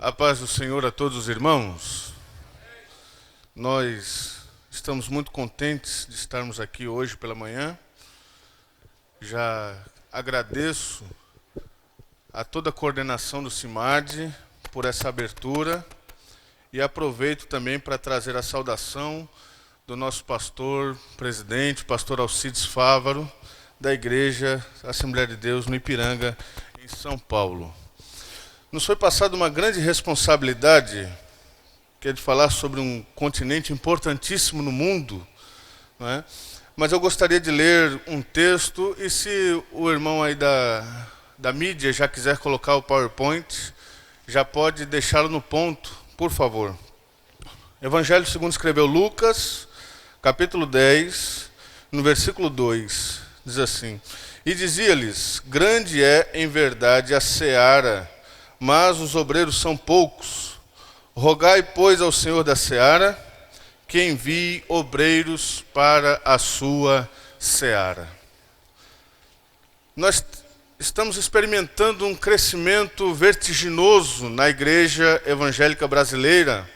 A paz do Senhor a todos os irmãos. Nós estamos muito contentes de estarmos aqui hoje pela manhã. Já agradeço a toda a coordenação do CIMAD por essa abertura e aproveito também para trazer a saudação do nosso pastor, presidente, pastor Alcides Fávaro, da Igreja Assembleia de Deus no Ipiranga, em São Paulo. Nos foi passada uma grande responsabilidade, que é de falar sobre um continente importantíssimo no mundo, não é? Mas eu gostaria de ler um texto, e se o irmão aí da mídia já quiser colocar o PowerPoint, já pode deixá-lo no ponto, por favor. Evangelho segundo escreveu Lucas, capítulo 10, no versículo 2, diz assim: E dizia-lhes, grande é em verdade a seara, mas os obreiros são poucos. Rogai, pois, ao Senhor da seara, que envie obreiros para a sua seara. Nós estamos experimentando um crescimento vertiginoso na igreja evangélica brasileira.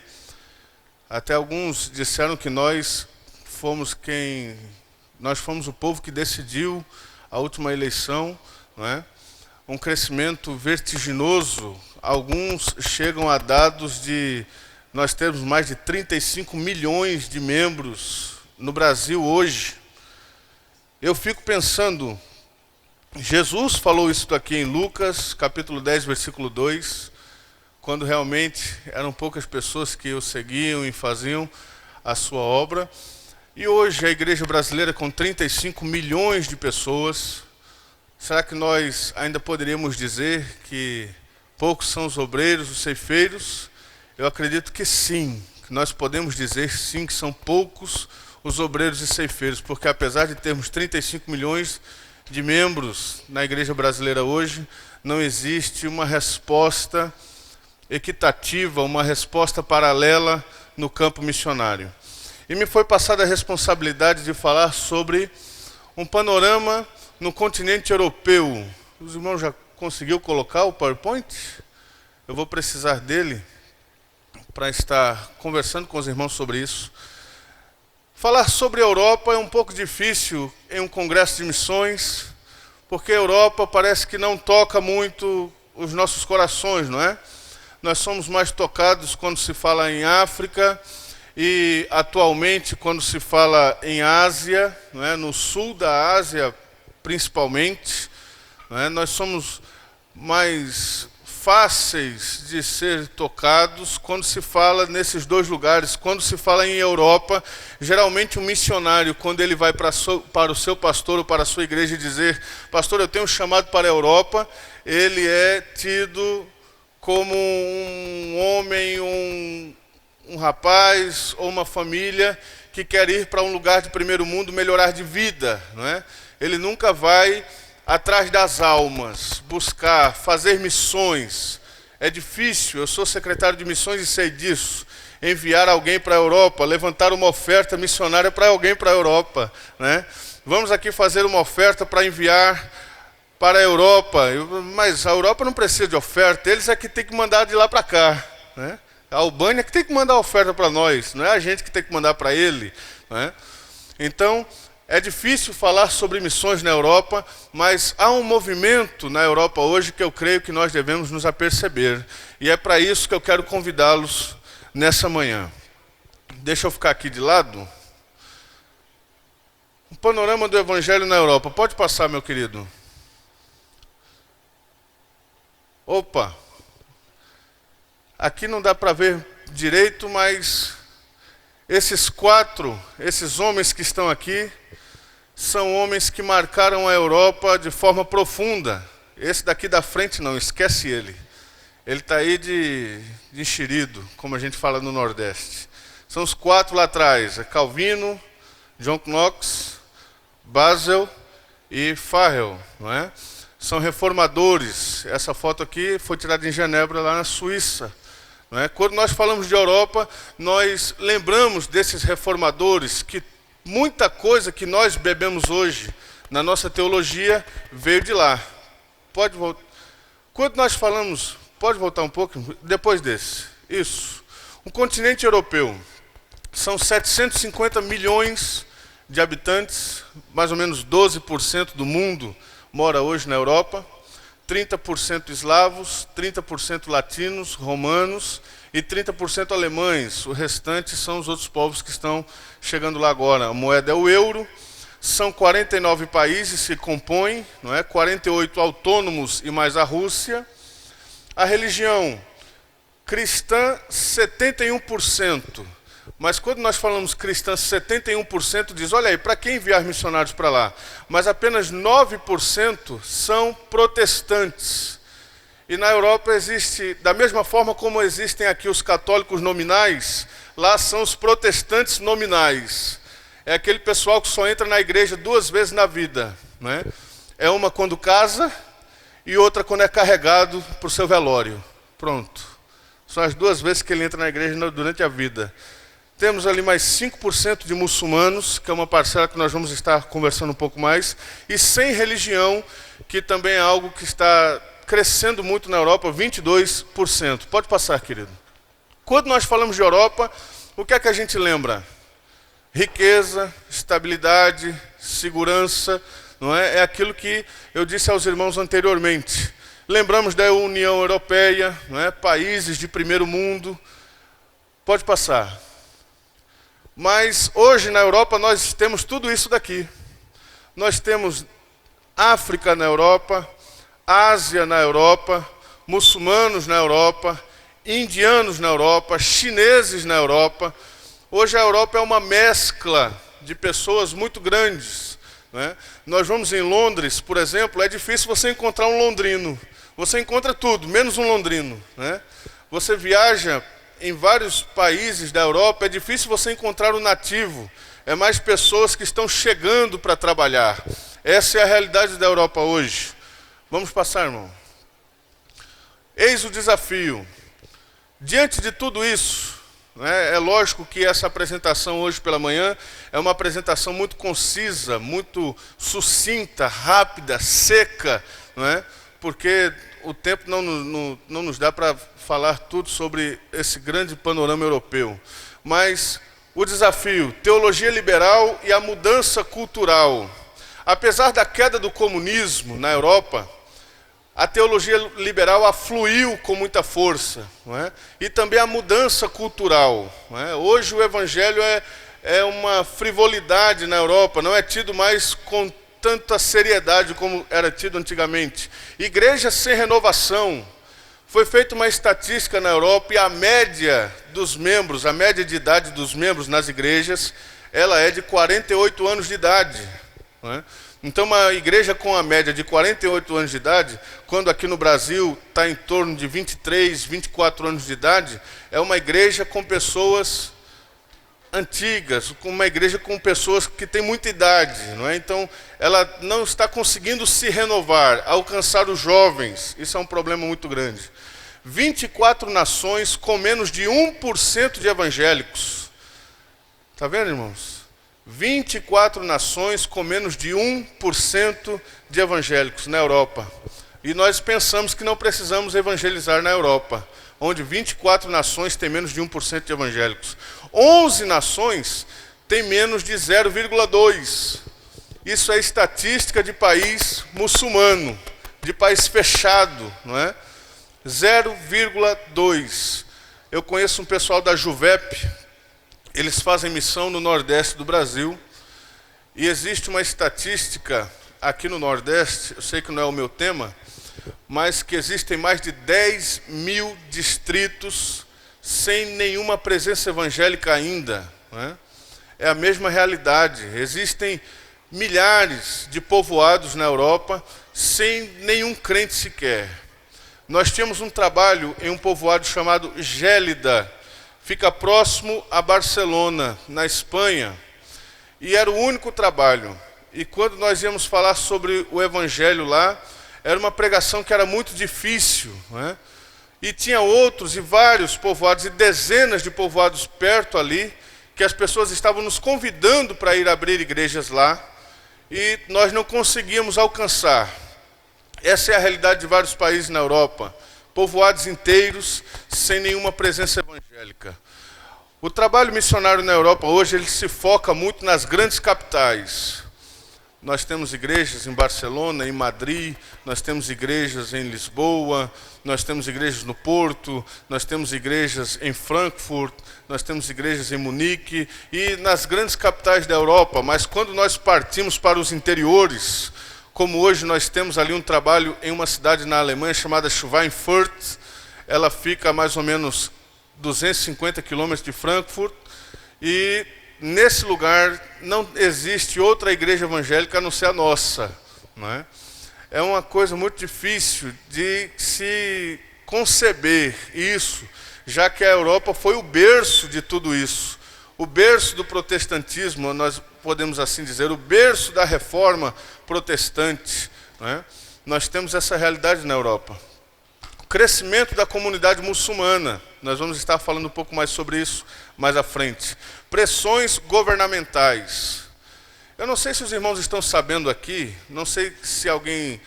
Até alguns disseram que nós fomos o povo que decidiu a última eleição, não é? Um crescimento vertiginoso. Alguns chegam a dados de nós termos mais de 35 milhões de membros no Brasil hoje. Eu fico pensando, Jesus falou isso aqui em Lucas, capítulo 10, versículo 2, quando realmente eram poucas pessoas que o seguiam e faziam a sua obra. E hoje a igreja brasileira com 35 milhões de pessoas, será que nós ainda poderíamos dizer que poucos são os obreiros, os ceifeiros? Eu acredito que sim, que nós podemos dizer sim que são poucos os obreiros e ceifeiros, porque apesar de termos 35 milhões de membros na igreja brasileira hoje, não existe uma resposta equitativa, uma resposta paralela no campo missionário. E me foi passada a responsabilidade de falar sobre um panorama no continente europeu. Os irmãos já conseguiu colocar o PowerPoint? Eu vou precisar dele para estar conversando com os irmãos sobre isso. Falar sobre a Europa é um pouco difícil em um congresso de missões, porque a Europa parece que não toca muito os nossos corações, não é? Nós somos mais tocados quando se fala em África e atualmente quando se fala em Ásia, não é? No sul da Ásia principalmente, não é? Nós somos mais fáceis de ser tocados quando se fala nesses dois lugares. Quando se fala em Europa, geralmente um missionário, quando ele vai para o seu pastor ou para a sua igreja dizer: pastor, eu tenho um chamado para a Europa, ele é tido como um homem, um rapaz ou uma família que quer ir para um lugar de primeiro mundo, melhorar de vida, não é? Ele nunca vai atrás das almas, buscar, fazer missões. É difícil, eu sou secretário de missões e sei disso. Enviar alguém para a Europa, levantar uma oferta missionária para alguém para a Europa, né? Vamos aqui fazer uma oferta para enviar para a Europa, mas a Europa não precisa de oferta, eles é que tem que mandar de lá para cá, né? A Albânia que tem que mandar a oferta para nós, não é a gente que tem que mandar para ele, né? Então, é difícil falar sobre missões na Europa, mas há um movimento na Europa hoje que eu creio que nós devemos nos aperceber. E é para isso que eu quero convidá-los nessa manhã. Deixa eu ficar aqui de lado. Um panorama do Evangelho na Europa. Pode passar, meu querido. Opa! Aqui não dá para ver direito, mas esses homens que estão aqui, são homens que marcaram a Europa de forma profunda. Esse daqui da frente não, esquece ele. Ele está aí de enxerido, como a gente fala no Nordeste. São os 4 lá atrás, Calvino, John Knox, Basel e Farel, não é? São reformadores. Essa foto aqui foi tirada em Genebra, lá na Suíça. Não é? Quando nós falamos de Europa, nós lembramos desses reformadores, que muita coisa que nós bebemos hoje na nossa teologia veio de lá. Pode voltar. Quando nós falamos Pode voltar um pouco? Depois desse. Isso. O continente europeu. São 750 milhões de habitantes, mais ou menos 12% do mundo mora hoje na Europa, 30% eslavos, 30% latinos, romanos e 30% alemães. O restante são os outros povos que estão chegando lá agora. A moeda é o euro, são 49 países que compõem, não é? 48 autônomos e mais a Rússia. A religião cristã, 71%. Mas quando nós falamos cristã, 71% diz, olha aí, para que enviar missionários para lá? Mas apenas 9% são protestantes. E na Europa existe, da mesma forma como existem aqui os católicos nominais, lá são os protestantes nominais. É aquele pessoal que só entra na igreja 2 vezes na vida, né? É uma quando casa e outra quando é carregado para o seu velório. Pronto. São as 2 vezes que ele entra na igreja durante a vida. Temos ali mais 5% de muçulmanos, que é uma parcela que nós vamos estar conversando um pouco mais, e sem religião, que também é algo que está crescendo muito na Europa, 22%. Pode passar, querido. Quando nós falamos de Europa, o que é que a gente lembra? Riqueza, estabilidade, segurança, não é? É aquilo que eu disse aos irmãos anteriormente. Lembramos da União Europeia, não é? Países de primeiro mundo. Pode passar. Mas hoje na Europa nós temos tudo isso daqui. Nós temos África na Europa, Ásia na Europa, muçulmanos na Europa, indianos na Europa, chineses na Europa. Hoje a Europa é uma mescla de pessoas muito grandes, né? Nós vamos em Londres, por exemplo, é difícil você encontrar um londrino. Você encontra tudo, menos um londrino, né? Você viaja em vários países da Europa, é difícil você encontrar um nativo. É mais pessoas que estão chegando para trabalhar. Essa é a realidade da Europa hoje. Vamos passar, irmão. Eis o desafio. Diante de tudo isso, né, é lógico que essa apresentação hoje pela manhã é uma apresentação muito concisa, muito sucinta, rápida, seca, não é? Porque o tempo não nos dá para falar tudo sobre esse grande panorama europeu. Mas o desafio, teologia liberal e a mudança cultural. Apesar da queda do comunismo na Europa, a teologia liberal afluiu com muita força, não é? E também a mudança cultural. Não é? Hoje o evangelho é uma frivolidade na Europa, não é tido mais com tanta seriedade como era tido antigamente. Igreja sem renovação. Foi feita uma estatística na Europa e a média dos membros, a média de idade dos membros nas igrejas, ela é de 48 anos de idade. Não é? Então uma igreja com a média de 48 anos de idade, quando aqui no Brasil está em torno de 23, 24 anos de idade, é uma igreja com pessoas antigas, uma igreja com pessoas que têm muita idade, não é? Então ela não está conseguindo se renovar, alcançar os jovens. Isso é um problema muito grande. 24 nações com menos de 1% de evangélicos. Está vendo, irmãos? 24 nações com menos de 1% de evangélicos na Europa. E nós pensamos que não precisamos evangelizar na Europa, onde 24 nações têm menos de 1% de evangélicos. 11 nações têm menos de 0,2%. Isso é estatística de país muçulmano, de país fechado, não é? 0,2%. Eu conheço um pessoal da Juvep, eles fazem missão no Nordeste do Brasil, e existe uma estatística aqui no Nordeste, eu sei que não é o meu tema, mas que existem mais de 10 mil distritos sem nenhuma presença evangélica ainda. Né? É a mesma realidade. Existem milhares de povoados na Europa sem nenhum crente sequer. Nós tínhamos um trabalho em um povoado chamado Gélida, fica próximo a Barcelona, na Espanha, e era o único trabalho. E quando nós íamos falar sobre o evangelho lá, era uma pregação que era muito difícil, né? E tinha outros e vários povoados, e dezenas de povoados perto ali, que as pessoas estavam nos convidando para ir abrir igrejas lá, e nós não conseguíamos alcançar. Essa é a realidade de vários países na Europa, povoados inteiros sem nenhuma presença evangélica. O trabalho missionário na Europa hoje ele se foca muito nas grandes capitais. Nós temos igrejas em Barcelona, em Madrid, nós temos igrejas em Lisboa, nós temos igrejas no Porto, nós temos igrejas em Frankfurt, nós temos igrejas em Munique e nas grandes capitais da Europa. Mas quando nós partimos para os interiores, como hoje nós temos ali um trabalho em uma cidade na Alemanha chamada Schweinfurt, ela fica a mais ou menos 250 quilômetros de Frankfurt, e nesse lugar não existe outra igreja evangélica a não ser a nossa, não é? É uma coisa muito difícil de se conceber isso, já que a Europa foi o berço de tudo isso, o berço do protestantismo, nós podemos assim dizer, o berço da reforma protestante, não é? Nós temos essa realidade na Europa. O crescimento da comunidade muçulmana, nós vamos estar falando um pouco mais sobre isso mais à frente. Pressões governamentais. Eu não sei se os irmãos estão sabendo aqui, não sei se alguém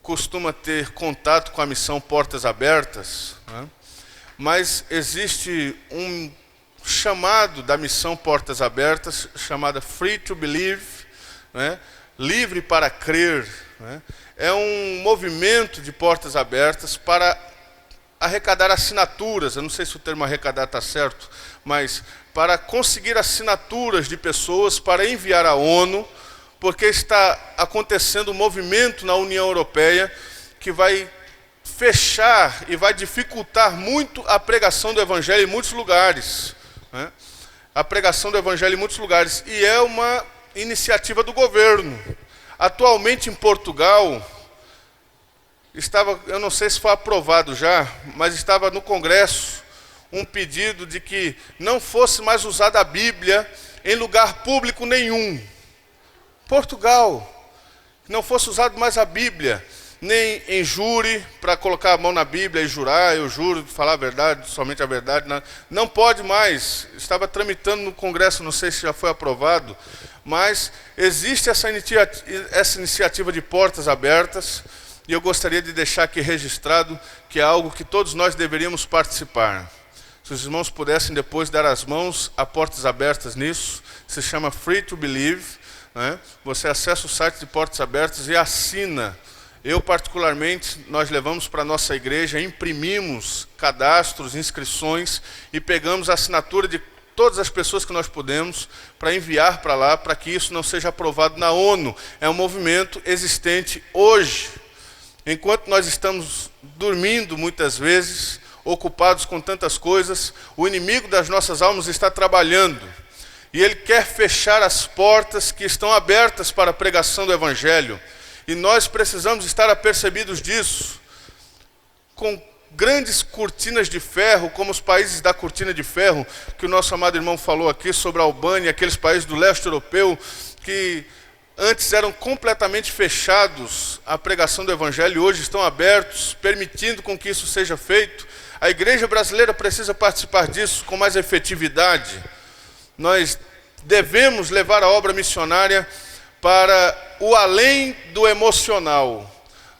costuma ter contato com a missão Portas Abertas, né? Mas existe um chamado da missão Portas Abertas, chamada Free to Believe, né? Livre para crer, né? É um movimento de portas abertas para arrecadar assinaturas, eu não sei se o termo arrecadar está certo, mas para conseguir assinaturas de pessoas para enviar à ONU, porque está acontecendo um movimento na União Europeia que vai fechar e vai dificultar muito a pregação do Evangelho em muitos lugares, né? A pregação do Evangelho em muitos lugares, e é uma iniciativa do governo. Atualmente em Portugal, eu não sei se foi aprovado já, mas estava no Congresso um pedido de que não fosse mais usada a Bíblia em lugar público nenhum. Portugal, que não fosse usado mais a Bíblia, nem em júri, para colocar a mão na Bíblia e jurar, eu juro, falar a verdade, somente a verdade. Não pode mais, estava tramitando no Congresso, não sei se já foi aprovado, mas existe essa iniciativa de portas abertas, e eu gostaria de deixar aqui registrado que é algo que todos nós deveríamos participar. Se os irmãos pudessem depois dar as mãos a portas abertas nisso, se chama Free to Believe, né? Você acessa o site de Portas Abertas e assina. Eu particularmente, nós levamos para a nossa igreja, imprimimos cadastros, inscrições e pegamos a assinatura de todas as pessoas que nós podemos para enviar para lá, para que isso não seja aprovado na ONU. É um movimento existente hoje. Enquanto nós estamos dormindo muitas vezes, ocupados com tantas coisas, o inimigo das nossas almas está trabalhando. E ele quer fechar as portas que estão abertas para a pregação do Evangelho. E nós precisamos estar apercebidos disso. Com grandes cortinas de ferro, como os países da cortina de ferro, que o nosso amado irmão falou aqui sobre a Albânia, aqueles países do leste europeu, que antes eram completamente fechados à pregação do Evangelho, e hoje estão abertos, permitindo com que isso seja feito. A igreja brasileira precisa participar disso com mais efetividade. Nós devemos levar a obra missionária para o além do emocional.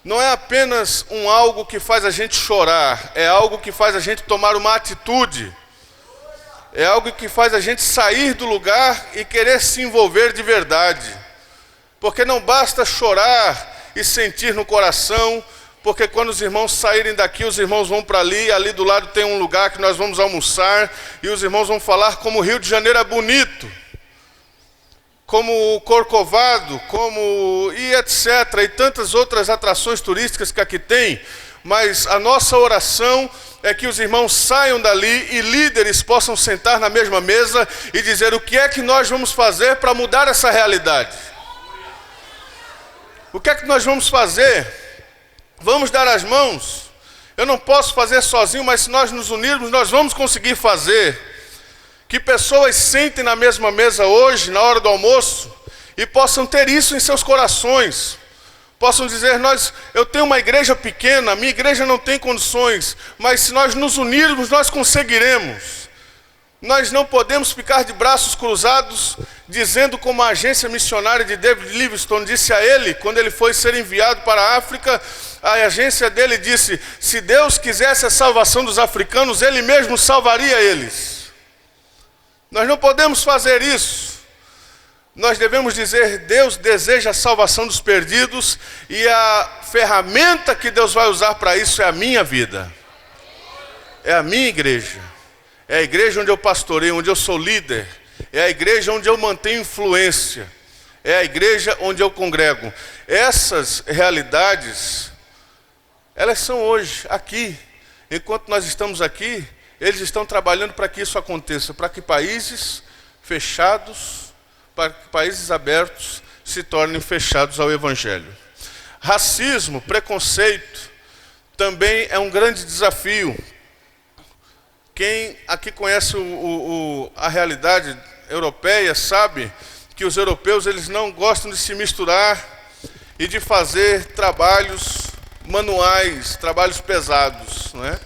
Não é apenas algo que faz a gente chorar, é algo que faz a gente tomar uma atitude. É algo que faz a gente sair do lugar e querer se envolver de verdade. Porque não basta chorar e sentir no coração, porque quando os irmãos saírem daqui, os irmãos vão para ali do lado tem um lugar que nós vamos almoçar, e os irmãos vão falar como o Rio de Janeiro é bonito, como o Corcovado, e etc. E tantas outras atrações turísticas que aqui tem, mas a nossa oração é que os irmãos saiam dali e líderes possam sentar na mesma mesa e dizer o que é que nós vamos fazer para mudar essa realidade. O que é que nós vamos fazer? Vamos dar as mãos? Eu não posso fazer sozinho, mas se nós nos unirmos, nós vamos conseguir fazer. Que pessoas sentem na mesma mesa hoje, na hora do almoço, e possam ter isso em seus corações. Possam dizer, eu tenho uma igreja pequena, a minha igreja não tem condições, mas se nós nos unirmos, nós conseguiremos. Nós não podemos ficar de braços cruzados, dizendo como a agência missionária de David Livingstone disse a ele, quando ele foi ser enviado para a África, a agência dele disse, se Deus quisesse a salvação dos africanos, Ele mesmo salvaria eles. Nós não podemos fazer isso. Nós devemos dizer, Deus deseja a salvação dos perdidos e a ferramenta que Deus vai usar para isso é a minha vida. É a minha igreja. É a igreja onde eu pastoreio, onde eu sou líder. É a igreja onde eu mantenho influência. É a igreja onde eu congrego. Essas realidades, elas são hoje, aqui. Enquanto nós estamos aqui, eles estão trabalhando para que isso aconteça, para que países fechados, para que países abertos se tornem fechados ao Evangelho. Racismo, preconceito, também é um grande desafio. Quem aqui conhece a realidade europeia sabe que os europeus eles não gostam de se misturar e de fazer trabalhos manuais, trabalhos pesados, não é?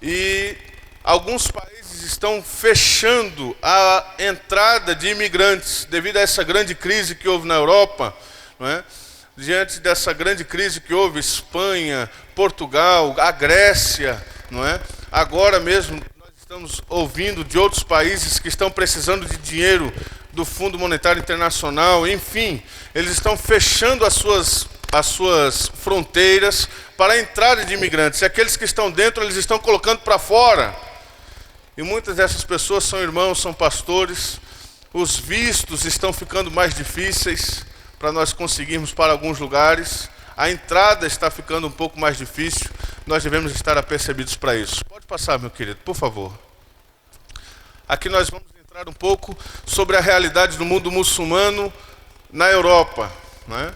E alguns países estão fechando a entrada de imigrantes devido a essa grande crise que houve na Europa, não é? Diante dessa grande crise que houve, Espanha, Portugal, a Grécia, não é? Agora mesmo nós estamos ouvindo de outros países que estão precisando de dinheiro do Fundo Monetário Internacional, enfim, eles estão fechando as suas fronteiras para a entrada de imigrantes. E aqueles que estão dentro, eles estão colocando para fora. E muitas dessas pessoas são irmãos, são pastores. Os vistos estão ficando mais difíceis para nós conseguirmos para alguns lugares. A entrada está ficando um pouco mais difícil. Nós devemos estar apercebidos para isso. Pode passar, meu querido, por favor. Aqui nós vamos entrar um pouco sobre a realidade do mundo muçulmano na Europa, né?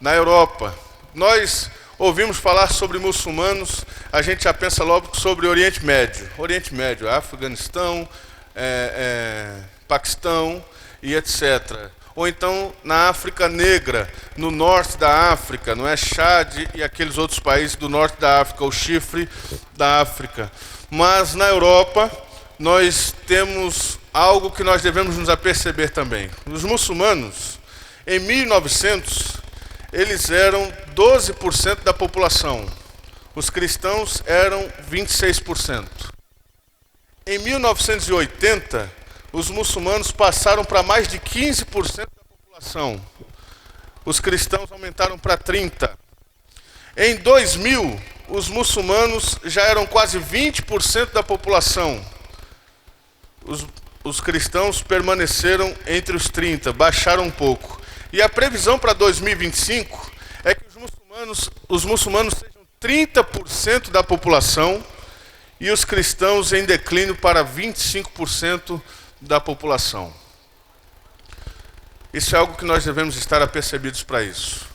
Na Europa. Nós ouvimos falar sobre muçulmanos, a gente já pensa logo sobre Oriente Médio. Oriente Médio, Afeganistão, Paquistão e etc. Ou então na África Negra, no norte da África, não é? Chad e aqueles outros países do norte da África, o chifre da África. Mas na Europa, nós temos algo que nós devemos nos aperceber também. Os muçulmanos, em 1900, eles eram 12% da população. Os cristãos eram 26%. Em 1980, os muçulmanos passaram para mais de 15% da população. Os cristãos aumentaram para 30%. Em 2000, os muçulmanos já eram quase 20% da população. Os cristãos permaneceram entre os 30%, baixaram um pouco. E a previsão para 2025 é que os muçulmanos sejam 30% da população e os cristãos em declínio para 25% da população. Isso é algo que nós devemos estar apercebidos para isso.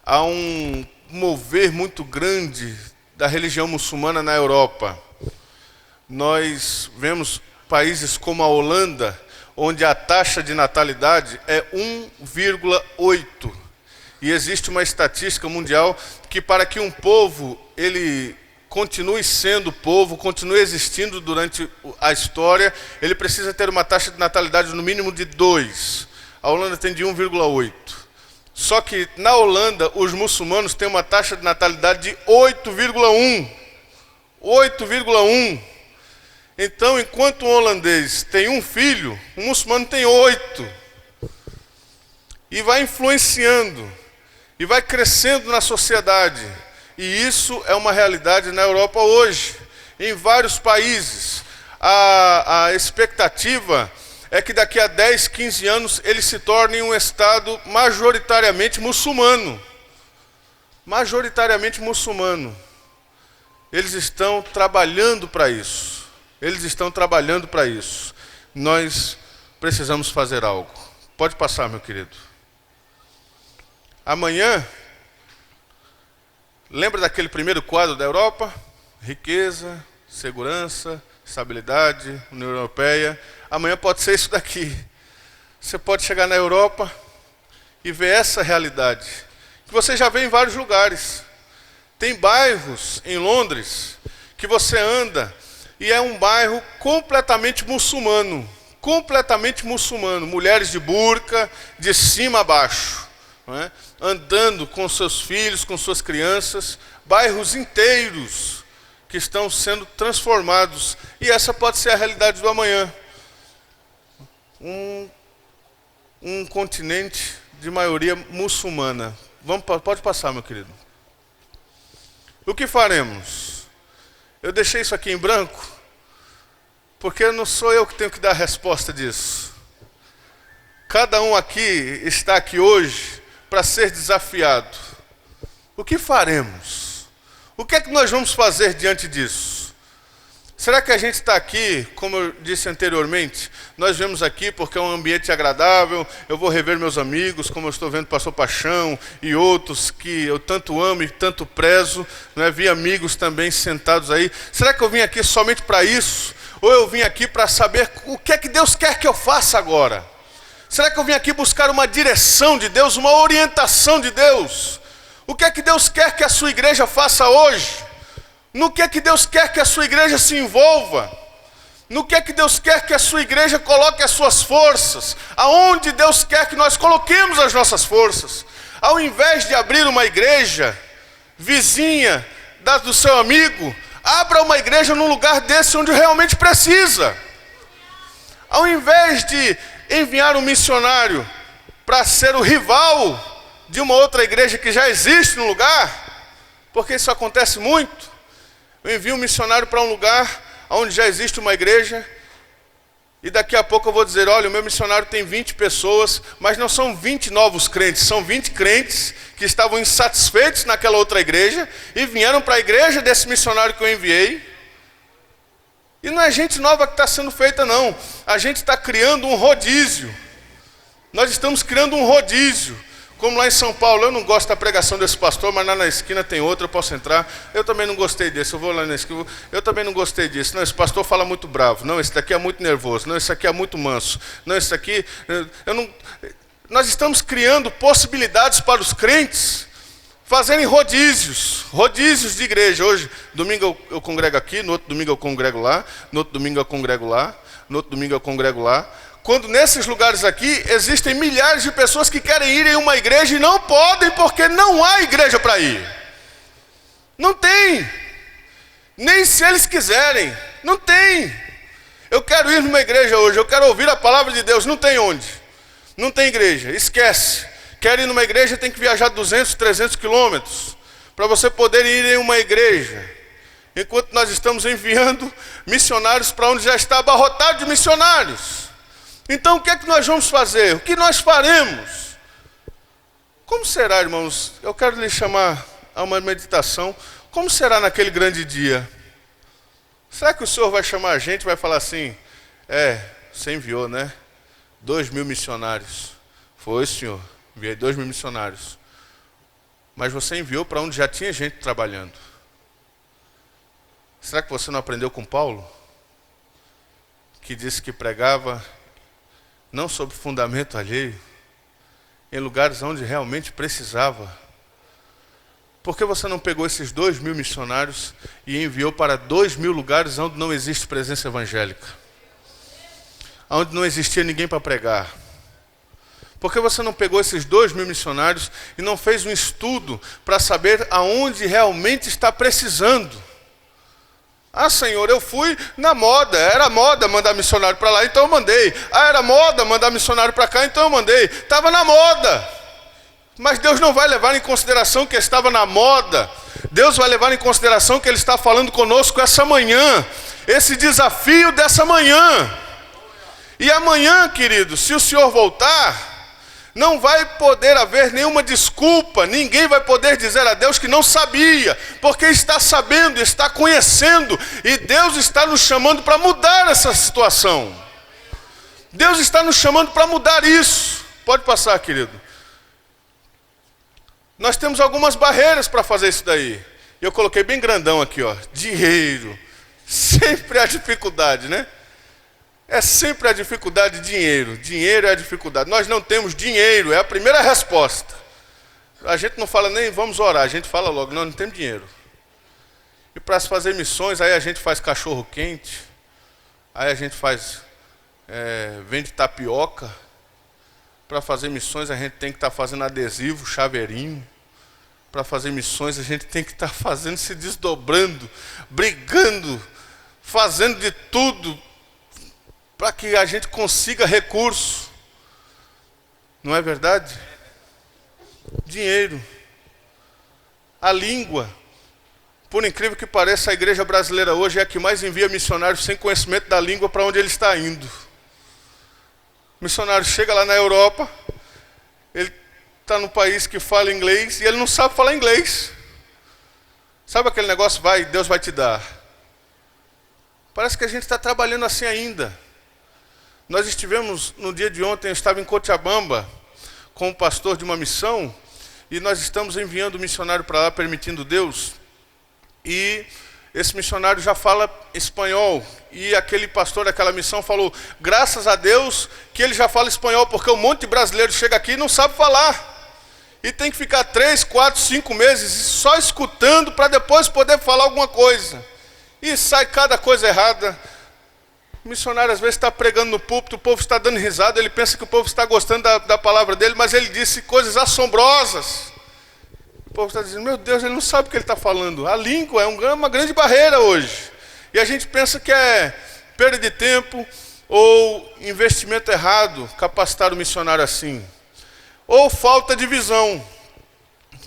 Há um mover muito grande da religião muçulmana na Europa. Nós vemos países como a Holanda, onde a taxa de natalidade é 1,8. E existe uma estatística mundial que para que um povo ele continue sendo povo, continue existindo durante a história, ele precisa ter uma taxa de natalidade no mínimo de 2. A Holanda tem de 1,8. Só que na Holanda, os muçulmanos têm uma taxa de natalidade de 8,1. 8,1. Então, enquanto um holandês tem um filho, um muçulmano tem 8. E vai influenciando, e vai crescendo na sociedade. E isso é uma realidade na Europa hoje, em vários países. A expectativa é que daqui a 10, 15 anos ele se torne um estado majoritariamente muçulmano. Majoritariamente muçulmano. Eles estão trabalhando para isso. Eles estão trabalhando para isso. Nós precisamos fazer algo. Pode passar, meu querido. Amanhã, lembra daquele primeiro quadro da Europa? Riqueza, segurança, estabilidade, União Europeia. Amanhã pode ser isso daqui. Você pode chegar na Europa e ver essa realidade, que você já vê em vários lugares. Tem bairros em Londres que você anda e é um bairro completamente muçulmano. completamente muçulmano, mulheres de burca, de cima a baixo, não é? Andando com seus filhos, com suas crianças, bairros inteiros que estão sendo transformados. E essa pode ser a realidade do amanhã. Um continente de maioria muçulmana. Pode passar, meu querido. O que faremos? Eu deixei isso aqui em branco, porque não sou eu que tenho que dar a resposta disso. Cada um aqui está aqui hoje para ser desafiado. O que faremos? O que é que nós vamos fazer diante disso? Será que a gente está aqui, como eu disse anteriormente, nós viemos aqui porque é um ambiente agradável, eu vou rever meus amigos, como eu estou vendo o pastor Paixão e outros que eu tanto amo e tanto prezo, né? Vi amigos também sentados aí. Será que eu vim aqui somente para isso? Ou eu vim aqui para saber o que é que Deus quer que eu faça agora? Será que eu vim aqui buscar uma direção de Deus, uma orientação de Deus? O que é que Deus quer que a sua igreja faça hoje? No que é que Deus quer que a sua igreja se envolva? No que é que Deus quer que a sua igreja coloque as suas forças? Aonde Deus quer que nós coloquemos as nossas forças? Ao invés de abrir uma igreja vizinha do seu amigo, abra uma igreja num lugar desse onde realmente precisa. Ao invés de enviar um missionário para ser o rival de uma outra igreja que já existe no lugar, porque isso acontece muito. Eu envio um missionário para um lugar onde já existe uma igreja, e daqui a pouco eu vou dizer, olha, o meu missionário tem 20 pessoas, mas não são 20 novos crentes, são 20 crentes que estavam insatisfeitos naquela outra igreja, e vieram para a igreja desse missionário que eu enviei. E não é gente nova que está sendo feita, não. A gente está criando um rodízio. Nós estamos criando um rodízio. Como lá em São Paulo, eu não gosto da pregação desse pastor, mas lá na esquina tem outro, eu posso entrar. Eu também não gostei desse, eu vou lá na esquina. Eu também não gostei disso. Não, esse pastor fala muito bravo. Não, esse daqui é muito nervoso. Não, esse aqui é muito manso. Não, esse aqui... Nós estamos criando possibilidades para os crentes fazerem rodízios de igreja. Hoje, domingo eu congrego aqui, no outro domingo eu congrego lá, no outro domingo eu congrego lá, no outro domingo eu congrego lá. Quando nesses lugares aqui existem milhares de pessoas que querem ir em uma igreja e não podem porque não há igreja para ir. Não tem. Nem se eles quiserem. Não tem. Eu quero ir numa igreja hoje, eu quero ouvir a palavra de Deus. Não tem onde. Não tem igreja. Esquece. Quer ir numa igreja, tem que viajar 200, 300 quilômetros para você poder ir em uma igreja. Enquanto nós estamos enviando missionários para onde já está abarrotado de missionários. Então o que é que nós vamos fazer? O que nós faremos? Como será, irmãos? Eu quero lhe chamar a uma meditação. Como será naquele grande dia? Será que o Senhor vai chamar a gente e vai falar assim, você enviou, né? 2.000 missionários. Foi, Senhor, enviei 2.000 missionários. Mas você enviou para onde já tinha gente trabalhando. Será que você não aprendeu com Paulo? Que disse que pregava não sob fundamento alheio, em lugares onde realmente precisava. Por que você não pegou esses 2.000 missionários e enviou para 2.000 lugares onde não existe presença evangélica? Onde não existia ninguém para pregar? Por que você não pegou esses 2.000 missionários e não fez um estudo para saber aonde realmente está precisando? Ah, Senhor, eu fui na moda, era moda mandar missionário para lá, então eu mandei. Ah, era moda mandar missionário para cá, então eu mandei. Estava na moda. Mas Deus não vai levar em consideração que estava na moda. Deus vai levar em consideração que Ele está falando conosco essa manhã. Esse desafio dessa manhã. E amanhã, querido, se o Senhor voltar, não vai poder haver nenhuma desculpa, ninguém vai poder dizer a Deus que não sabia, porque está sabendo, está conhecendo, e Deus está nos chamando para mudar essa situação. Deus está nos chamando para mudar isso. Pode passar, querido. Nós temos algumas barreiras para fazer isso daí. E eu coloquei bem grandão aqui, ó, dinheiro. Sempre há dificuldade, né? É sempre a dificuldade de dinheiro. Dinheiro é a dificuldade. Nós não temos dinheiro, é a primeira resposta. A gente não fala nem vamos orar, a gente fala logo, nós não temos dinheiro. E para se fazer missões, aí a gente faz cachorro quente, aí a gente faz vende tapioca. Para fazer missões a gente tem que estar fazendo adesivo, chaveirinho. Para fazer missões a gente tem que estar fazendo, se desdobrando, brigando, fazendo de tudo para que a gente consiga recurso. Não é verdade? Dinheiro. A língua. Por incrível que pareça, a igreja brasileira hoje é a que mais envia missionários sem conhecimento da língua para onde ele está indo. O missionário chega lá na Europa, ele está num país que fala inglês e ele não sabe falar inglês. Sabe aquele negócio, Deus vai te dar. Parece que a gente está trabalhando assim ainda. Nós estivemos, no dia de ontem, eu estava em Cochabamba com o pastor de uma missão e nós estamos enviando um missionário para lá, permitindo Deus. E esse missionário já fala espanhol. E aquele pastor daquela missão falou, graças a Deus que ele já fala espanhol, porque um monte de brasileiro chega aqui e não sabe falar. E tem que ficar 3, 4, 5 meses só escutando para depois poder falar alguma coisa. E sai cada coisa errada. O missionário às vezes está pregando no púlpito, o povo está dando risada, ele pensa que o povo está gostando da palavra dele, mas ele disse coisas assombrosas. O povo está dizendo, meu Deus, ele não sabe o que ele está falando. A língua é uma grande barreira hoje. E a gente pensa que é perda de tempo ou investimento errado capacitar o missionário assim. Ou falta de visão.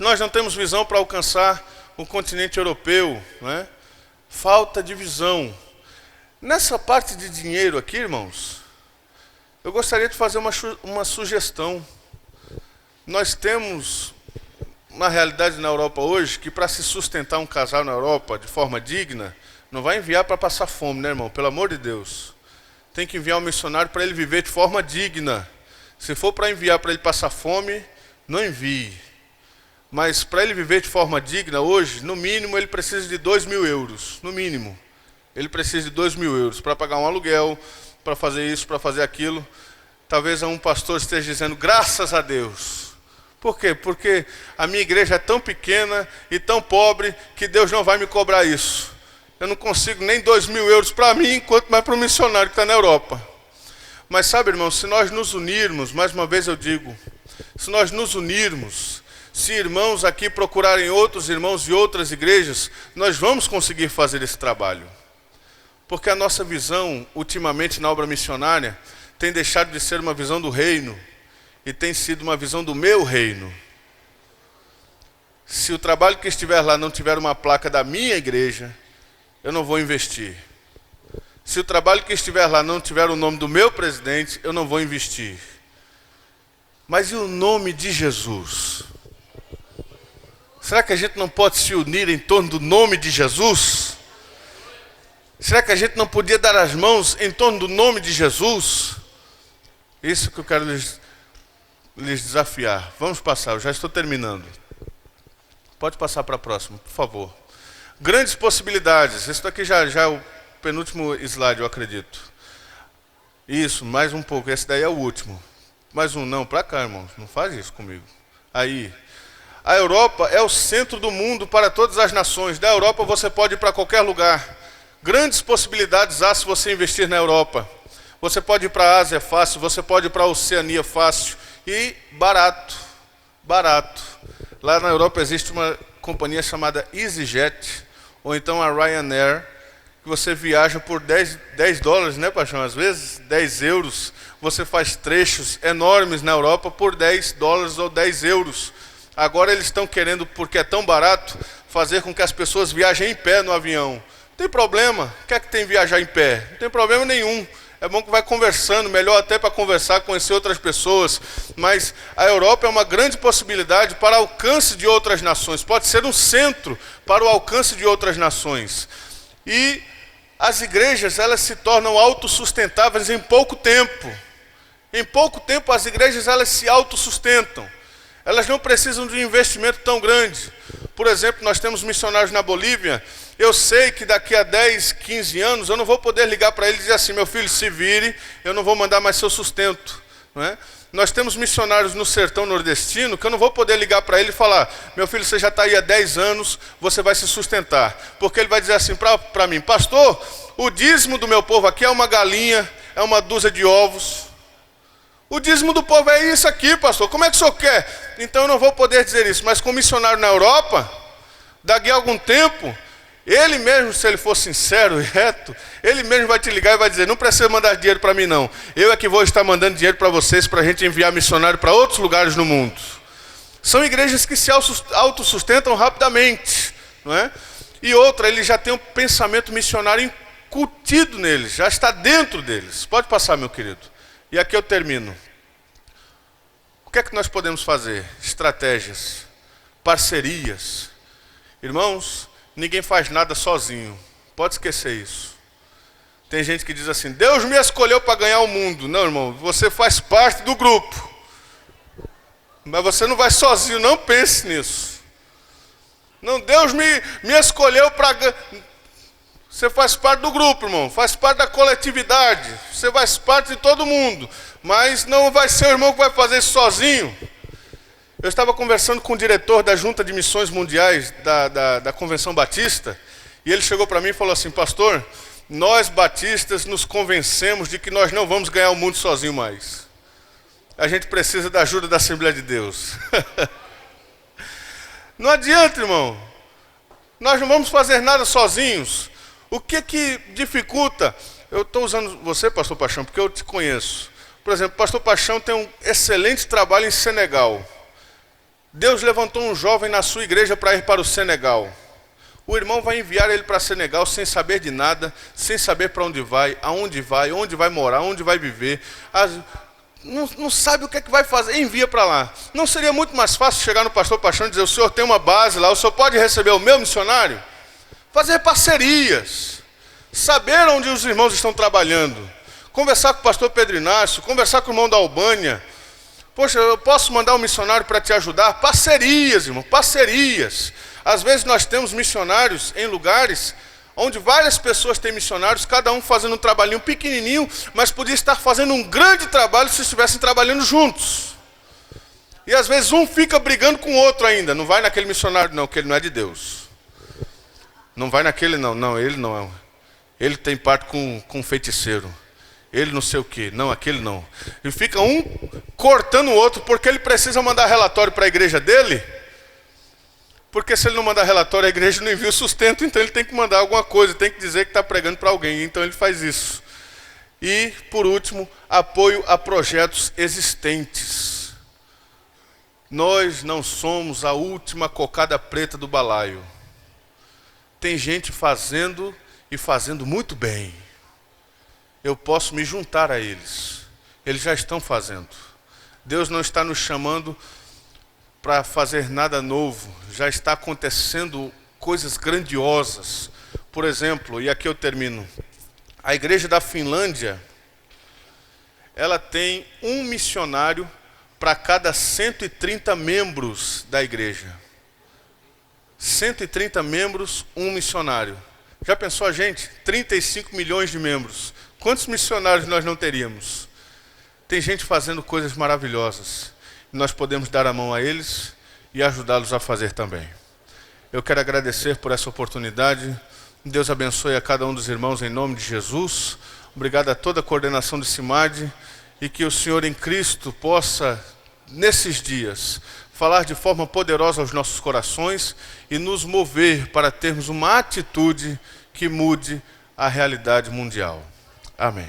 Nós não temos visão para alcançar o continente europeu, não é? Falta de visão. Nessa parte de dinheiro aqui, irmãos, eu gostaria de fazer uma sugestão. Nós temos uma realidade na Europa hoje que para se sustentar um casal na Europa de forma digna, não vai enviar para passar fome, né, irmão? Pelo amor de Deus. Tem que enviar um missionário para ele viver de forma digna. Se for para enviar para ele passar fome, não envie. Mas para ele viver de forma digna hoje, no mínimo ele precisa de 2.000 euros. No mínimo. Ele precisa de 2.000 euros para pagar um aluguel, para fazer isso, para fazer aquilo. Talvez um pastor esteja dizendo, graças a Deus. Por quê? Porque a minha igreja é tão pequena e tão pobre que Deus não vai me cobrar isso. Eu não consigo nem 2.000 euros para mim, quanto mais para o missionário que está na Europa. Mas sabe, irmãos, se nós nos unirmos, mais uma vez eu digo, se nós nos unirmos, se irmãos aqui procurarem outros irmãos de outras igrejas, nós vamos conseguir fazer esse trabalho. Porque a nossa visão, ultimamente na obra missionária, tem deixado de ser uma visão do reino e tem sido uma visão do meu reino. Se o trabalho que estiver lá não tiver uma placa da minha igreja, eu não vou investir. Se o trabalho que estiver lá não tiver o nome do meu presidente, eu não vou investir. Mas e o nome de Jesus? Será que a gente não pode se unir em torno do nome de Jesus? Será que a gente não podia dar as mãos em torno do nome de Jesus? Isso que eu quero lhes desafiar. Vamos passar, eu já estou terminando. Pode passar para a próxima, por favor. Grandes possibilidades. Esse daqui já é o penúltimo slide, eu acredito. Isso, mais um pouco. Esse daí é o último. Mais um, não, para cá, irmãos. Não faz isso comigo. Aí. A Europa é o centro do mundo para todas as nações. Da Europa você pode ir para qualquer lugar. Grandes possibilidades há se você investir na Europa. Você pode ir para a Ásia fácil, você pode ir para a Oceania fácil. E barato. Barato. Lá na Europa existe uma companhia chamada EasyJet, ou então a Ryanair, que você viaja por 10 dólares, né, paixão? Às vezes, 10 euros. Você faz trechos enormes na Europa por 10 dólares ou 10 euros. Agora eles estão querendo, porque é tão barato, fazer com que as pessoas viajem em pé no avião. Não tem problema. O que é que tem viajar em pé? Não tem problema nenhum. É bom que vai conversando, melhor até para conversar, conhecer outras pessoas. Mas a Europa é uma grande possibilidade para o alcance de outras nações. Pode ser um centro para o alcance de outras nações. E as igrejas, elas se tornam autossustentáveis em pouco tempo. Em pouco tempo as igrejas, elas se autossustentam. Elas não precisam de um investimento tão grande. Por exemplo, nós temos missionários na Bolívia. Eu sei que daqui a 10, 15 anos eu não vou poder ligar para ele e dizer assim, meu filho, se vire, eu não vou mandar mais seu sustento. Não é? Nós temos missionários no sertão nordestino que eu não vou poder ligar para ele e falar, meu filho, você já está aí há 10 anos, você vai se sustentar. Porque ele vai dizer assim para mim, pastor, o dízimo do meu povo aqui é uma galinha, é uma dúzia de ovos. O dízimo do povo é isso aqui, pastor. Como é que o senhor quer? Então eu não vou poder dizer isso. Mas com o missionário na Europa, daqui a algum tempo, ele mesmo, se ele for sincero e reto, ele mesmo vai te ligar e vai dizer: não precisa mandar dinheiro para mim não. Eu é que vou estar mandando dinheiro para vocês, para a gente enviar missionário para outros lugares no mundo. São igrejas que se autossustentam rapidamente, não é? E outra, ele já tem um pensamento missionário incutido neles, já está dentro deles. Pode passar, meu querido. E aqui eu termino. O que é que nós podemos fazer? Estratégias, parcerias. Irmãos, ninguém faz nada sozinho. Pode esquecer isso. Tem gente que diz assim: Deus me escolheu para ganhar o mundo. Não, irmão, você faz parte do grupo. Mas você não vai sozinho, não pense nisso. Não, Deus me escolheu para... Você faz parte do grupo, irmão. Faz parte da coletividade. Você faz parte de todo mundo. Mas não vai ser o irmão que vai fazer isso sozinho. Eu estava conversando com o diretor da Junta de Missões Mundiais da Convenção Batista. E ele chegou para mim e falou assim: pastor, nós batistas nos convencemos de que nós não vamos ganhar o mundo sozinho mais. A gente precisa da ajuda da Assembleia de Deus. Não adianta, irmão. Nós não vamos fazer nada sozinhos. O que dificulta? Eu estou usando você, pastor Paixão, porque eu te conheço. Por exemplo, pastor Paixão tem um excelente trabalho em Senegal. Deus levantou um jovem na sua igreja para ir para o Senegal. O irmão vai enviar ele para Senegal sem saber de nada, sem saber para onde vai, aonde vai, onde vai morar, onde vai viver. Não sabe o que é que vai fazer, envia para lá. Não seria muito mais fácil chegar no pastor Paixão e dizer: o senhor tem uma base lá, o senhor pode receber o meu missionário? Fazer parcerias, saber onde os irmãos estão trabalhando, conversar com o pastor Pedro Inácio, conversar com o irmão da Albânia. Poxa, eu posso mandar um missionário para te ajudar? Parcerias, irmão, parcerias. Às vezes nós temos missionários em lugares onde várias pessoas têm missionários, cada um fazendo um trabalhinho pequenininho, mas podia estar fazendo um grande trabalho se estivessem trabalhando juntos. E às vezes um fica brigando com o outro ainda. Não vai naquele missionário não, que ele não é de Deus. Não vai naquele não, ele não é. Ele tem parte com um feiticeiro. Ele não sei o quê. Não, aquele não. E fica um cortando o outro porque ele precisa mandar relatório para a igreja dele. Porque se ele não mandar relatório, a igreja não envia o sustento, então ele tem que mandar alguma coisa, tem que dizer que está pregando para alguém, então ele faz isso. E, por último, apoio a projetos existentes. Nós não somos a última cocada preta do balaio. Tem gente fazendo e fazendo muito bem. Eu posso me juntar a eles. Eles já estão fazendo. Deus não está nos chamando para fazer nada novo. Já está acontecendo coisas grandiosas. Por exemplo, e aqui eu termino, a igreja da Finlândia, ela tem um missionário para cada 130 membros da igreja. 130 membros, um missionário. Já pensou a gente? 35 milhões de membros. Quantos missionários nós não teríamos? Tem gente fazendo coisas maravilhosas. Nós podemos dar a mão a eles e ajudá-los a fazer também. Eu quero agradecer por essa oportunidade. Deus abençoe a cada um dos irmãos em nome de Jesus. Obrigado a toda a coordenação do CIMAD e que o Senhor em Cristo possa, nesses dias, falar de forma poderosa aos nossos corações e nos mover para termos uma atitude que mude a realidade mundial. Amém.